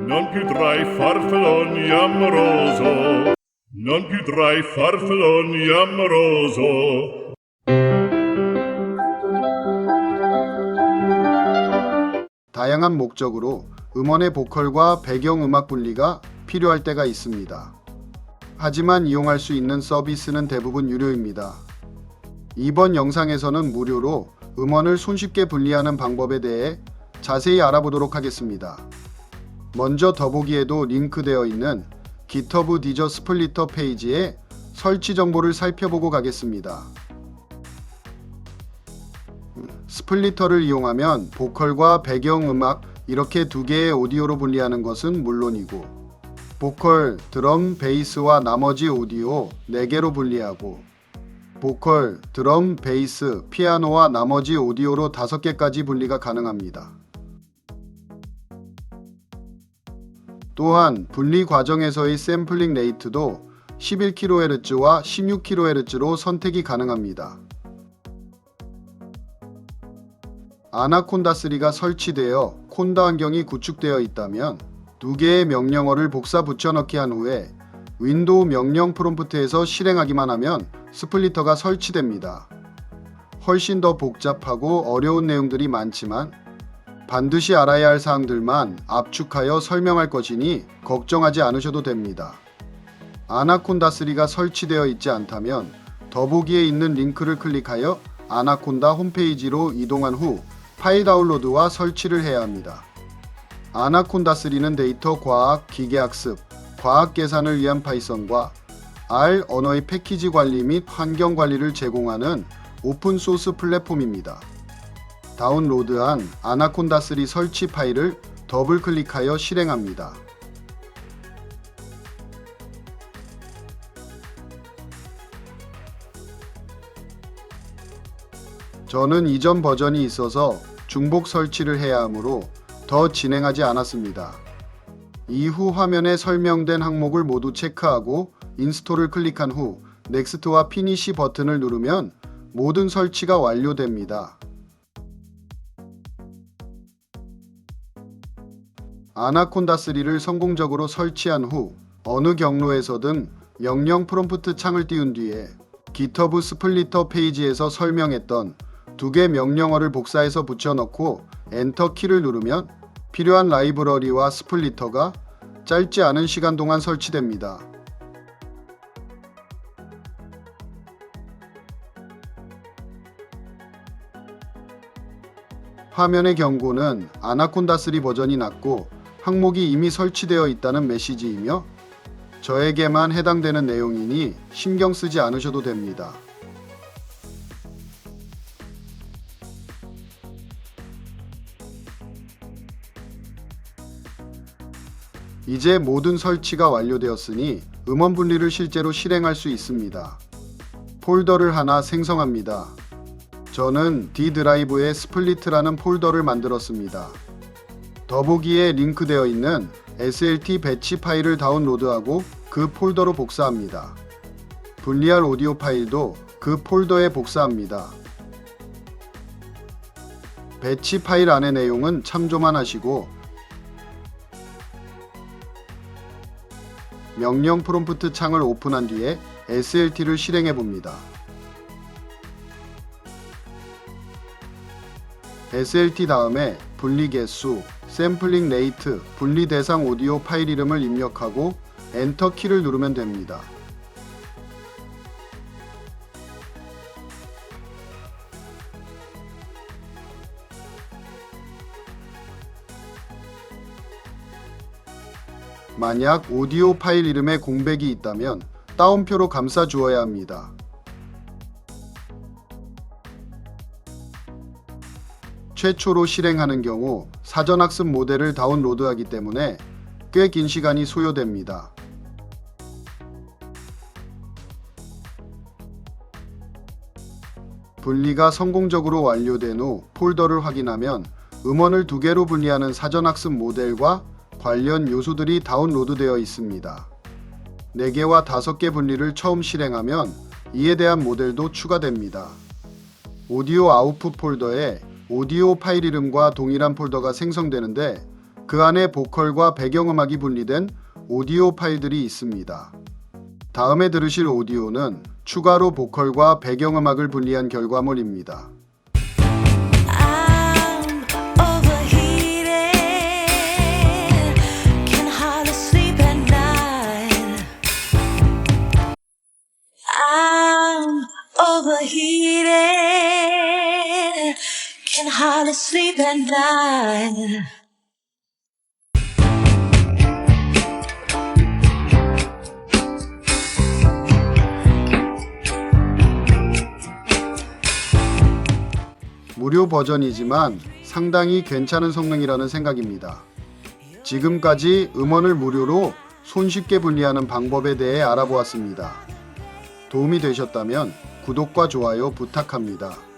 Non più tra i farfalloni amoroso, non più tra i farfalloni amoroso. 다양한 목적으로 음원의 보컬과 배경음악 분리가 필요할 때가 있습니다. 하지만 이용할 수 있는 서비스는 대부분 유료입니다. 이번 영상에서는 무료로 음원을 손쉽게 분리하는 방법에 대해 자세히 알아보도록 하겠습니다. 먼저 더보기에도 링크되어 있는 GitHub 디저 스플리터 페이지의 설치 정보를 살펴보고 가겠습니다. 스플리터를 이용하면 보컬과 배경음악 이렇게 두 개의 오디오로 분리하는 것은 물론이고 보컬, 드럼, 베이스와 나머지 오디오 4개로 분리하고 보컬, 드럼, 베이스, 피아노와 나머지 오디오로 5개까지 분리가 가능합니다. 또한 분리 과정에서의 샘플링 레이트도 11kHz와 16kHz로 선택이 가능합니다. 아나콘다 3가 설치되어 콘다 환경이 구축되어 있다면 두 개의 명령어를 복사 붙여넣기 한 후에 윈도우 명령 프롬프트에서 실행하기만 하면 스플리터가 설치됩니다. 훨씬 더 복잡하고 어려운 내용들이 많지만 반드시 알아야 할 사항들만 압축하여 설명할 것이니 걱정하지 않으셔도 됩니다. 아나콘다 3가 설치되어 있지 않다면 더보기에 있는 링크를 클릭하여 아나콘다 홈페이지로 이동한 후 파일 다운로드와 설치를 해야 합니다. 아나콘다 3는 데이터 과학, 기계학습, 과학 계산을 위한 파이썬과 R 언어의 패키지 관리 및 환경 관리를 제공하는 오픈소스 플랫폼입니다. 다운로드한 아나콘다 3 설치 파일을 더블 클릭하여 실행합니다. 저는 이전 버전이 있어서 중복 설치를 해야 하므로 더 진행하지 않았습니다. 이후 화면에 설명된 항목을 모두 체크하고 인스톨을 클릭한 후 넥스트와 피니시 버튼을 누르면 모든 설치가 완료됩니다. 아나콘다 3를 성공적으로 설치한 후 어느 경로에서든 명령 프롬프트 창을 띄운 뒤에 GitHub 스플리터 페이지에서 설명했던 두 개 명령어를 복사해서 붙여넣고 엔터 키를 누르면 필요한 라이브러리와 스플리터가 짧지 않은 시간 동안 설치됩니다. 화면의 경고는 아나콘다 3 버전이 낮고 항목이 이미 설치되어 있다는 메시지이며 저에게만 해당되는 내용이니 신경 쓰지 않으셔도 됩니다. 이제 모든 설치가 완료되었으니 음원 분리를 실제로 실행할 수 있습니다. 폴더를 하나 생성합니다. 저는 D 드라이브에 스플리트라는 폴더를 만들었습니다. 더보기에 링크되어 있는 SLT 배치 파일을 다운로드하고 그 폴더로 복사합니다. 분리할 오디오 파일도 그 폴더에 복사합니다. 배치 파일 안의 내용은 참조만 하시고 명령 프롬프트 창을 오픈한 뒤에 SLT를 실행해 봅니다. SLT 다음에 분리 개수, 샘플링 레이트, 분리 대상 오디오 파일 이름을 입력하고 엔터 키를 누르면 됩니다. 만약 오디오 파일 이름에 공백이 있다면 따옴표로 감싸 주어야 합니다. 최초로 실행하는 경우 사전학습 모델을 다운로드하기 때문에 꽤 긴 시간이 소요됩니다. 분리가 성공적으로 완료된 후 폴더를 확인하면 음원을 2개로 분리하는 사전학습 모델과 관련 요소들이 다운로드되어 있습니다. 4개와 5개 분리를 처음 실행하면 이에 대한 모델도 추가됩니다. 오디오 아웃풋 폴더에 오디오 파일 이름과 동일한 폴더가 생성되는데 그 안에 보컬과 배경음악이 분리된 오디오 파일들이 있습니다. 다음에 들으실 오디오는 추가로 보컬과 배경음악을 분리한 결과물입니다. I'm overheated, can hardly sleep at night. I'm overheated, can hardly sleep at night. 무료 버전이지만 상당히 괜찮은 성능이라는 생각입니다. 지금까지 음원을 무료로 손쉽게 분리하는 방법에 대해 알아보았습니다. 도움이 되셨다면 구독과 좋아요 부탁합니다.